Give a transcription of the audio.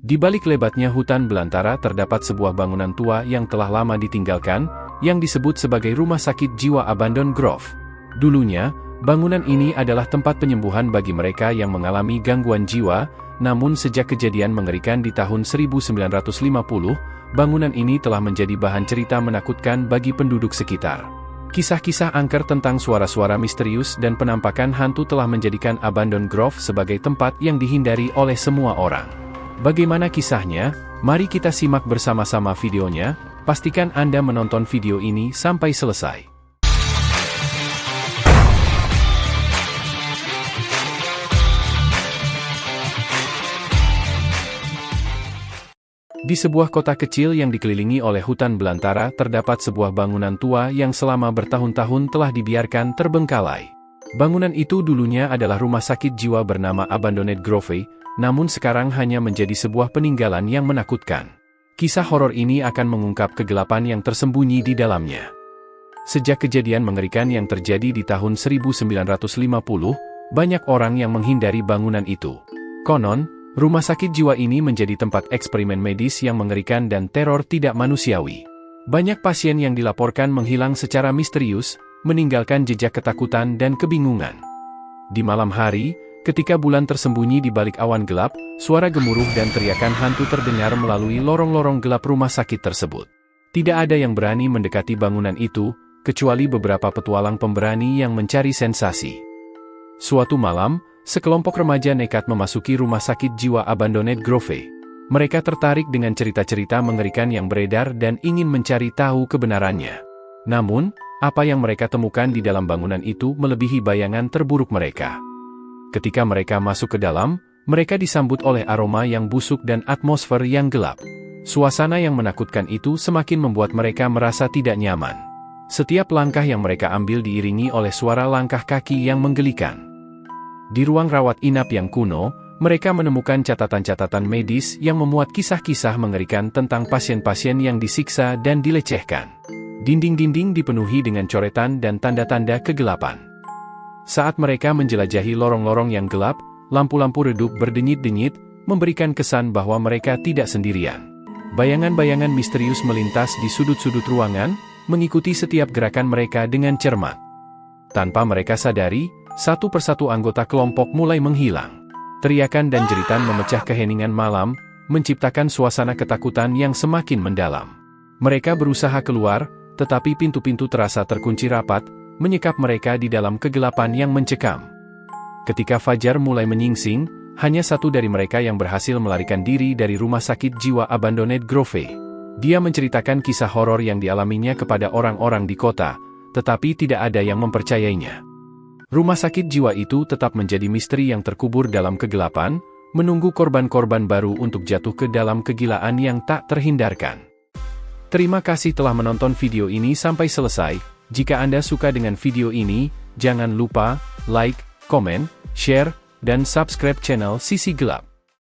Di balik lebatnya hutan belantara terdapat sebuah bangunan tua yang telah lama ditinggalkan, yang disebut sebagai Rumah Sakit Jiwa Abandon Grove. Dulunya, bangunan ini adalah tempat penyembuhan bagi mereka yang mengalami gangguan jiwa, namun sejak kejadian mengerikan di tahun 1950, bangunan ini telah menjadi bahan cerita menakutkan bagi penduduk sekitar. Kisah-kisah angker tentang suara-suara misterius dan penampakan hantu telah menjadikan Abandon Grove sebagai tempat yang dihindari oleh semua orang. Bagaimana kisahnya? Mari kita simak bersama-sama videonya. Pastikan Anda menonton video ini sampai selesai. Di sebuah kota kecil yang dikelilingi oleh hutan belantara terdapat sebuah bangunan tua yang selama bertahun-tahun telah dibiarkan terbengkalai. Bangunan itu dulunya adalah rumah sakit jiwa bernama Abandoned Grove, namun sekarang hanya menjadi sebuah peninggalan yang menakutkan. Kisah horor ini akan mengungkap kegelapan yang tersembunyi di dalamnya. Sejak kejadian mengerikan yang terjadi di tahun 1950, banyak orang yang menghindari bangunan itu. Konon, rumah sakit jiwa ini menjadi tempat eksperimen medis yang mengerikan dan teror tidak manusiawi. Banyak pasien yang dilaporkan menghilang secara misterius, meninggalkan jejak ketakutan dan kebingungan. Di malam hari, ketika bulan tersembunyi di balik awan gelap, suara gemuruh dan teriakan hantu terdengar melalui lorong-lorong gelap rumah sakit tersebut. Tidak ada yang berani mendekati bangunan itu, kecuali beberapa petualang pemberani yang mencari sensasi. Suatu malam, sekelompok remaja nekat memasuki rumah sakit jiwa Abandoned Grove. Mereka tertarik dengan cerita-cerita mengerikan yang beredar dan ingin mencari tahu kebenarannya. Namun, apa yang mereka temukan di dalam bangunan itu melebihi bayangan terburuk mereka. Ketika mereka masuk ke dalam, mereka disambut oleh aroma yang busuk dan atmosfer yang gelap. Suasana yang menakutkan itu semakin membuat mereka merasa tidak nyaman. Setiap langkah yang mereka ambil diiringi oleh suara langkah kaki yang menggelikan. Di ruang rawat inap yang kuno, mereka menemukan catatan-catatan medis yang memuat kisah-kisah mengerikan tentang pasien-pasien yang disiksa dan dilecehkan. Dinding-dinding dipenuhi dengan coretan dan tanda-tanda kegelapan. Saat mereka menjelajahi lorong-lorong yang gelap, lampu-lampu redup berdenyit-denyit, memberikan kesan bahwa mereka tidak sendirian. Bayangan-bayangan misterius melintas di sudut-sudut ruangan, mengikuti setiap gerakan mereka dengan cermat. Tanpa mereka sadari, satu persatu anggota kelompok mulai menghilang. Teriakan dan jeritan memecah keheningan malam, menciptakan suasana ketakutan yang semakin mendalam. Mereka berusaha keluar, tetapi pintu-pintu terasa terkunci rapat, menyekap mereka di dalam kegelapan yang mencekam. Ketika fajar mulai menyingsing, hanya satu dari mereka yang berhasil melarikan diri dari rumah sakit jiwa Abandoned Grove. Dia menceritakan kisah horor yang dialaminya kepada orang-orang di kota, tetapi tidak ada yang mempercayainya. Rumah sakit jiwa itu tetap menjadi misteri yang terkubur dalam kegelapan, menunggu korban-korban baru untuk jatuh ke dalam kegilaan yang tak terhindarkan. Terima kasih telah menonton video ini sampai selesai. Jika Anda suka dengan video ini, jangan lupa like, komen, share, dan subscribe channel Sisi Gelap.